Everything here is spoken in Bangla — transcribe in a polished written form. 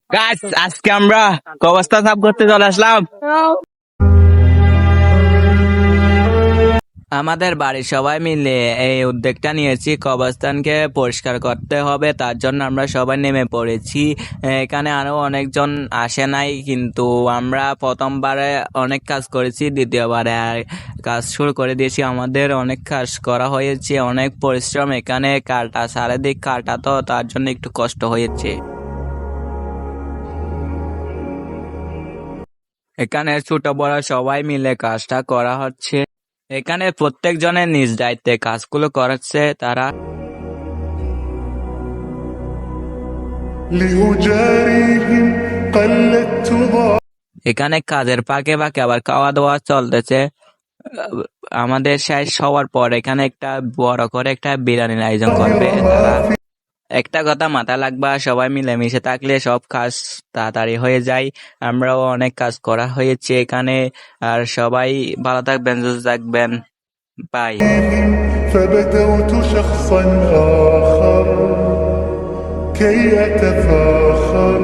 গাইস আজকে আমরা কবরস্থান সাফ করতে চলে আসলাম। আমাদের বাড়ির সবাই মিলে এই উদ্যোগটা নিয়েছি, কবরস্থানকে পরিষ্কার করতে হবে, তার জন্য আমরা সবাই নেমে পড়েছি। এখানে আরো অনেকজন আসে নাই, কিন্তু আমরা প্রথমবারে অনেক কাজ করেছি, দ্বিতীয়বারে আর কাজ শুরু করে দিয়েছি। আমাদের অনেক কাজ করা হয়েছে, অনেক পরিশ্রম। এখানে কাটা, চারিদিক কাটা, তো তার জন্য একটু কষ্ট হয়েছে। এখানে ছোট বড় সবাই মিলে কাজটা করা হচ্ছে। এখানে প্রত্যেকজনের নিজ দায়িত্বে কাজগুলো করাচ্ছে তারা। لأجاريهم قلدت এখানে কাজের ফাঁকে ফাঁকে আবার খাওয়া দাওয়া চলতেছে। আমাদের শেষ হওয়ার পর এখানে একটা বড় করে একটা বিরিয়ানির আয়োজন করবে তারা। একটা কথা মাথা রাখবা, সবাই মিলেমিশে থাকলে সব কাজ তাড়াতাড়ি হয়ে যায়। আমরাও অনেক কাজ করা হয়েছে এখানে। আর সবাই ভালো থাকবেন, সুস্থ থাকবেন। বাই। فبدوت شخصا آخر كي أتفاخر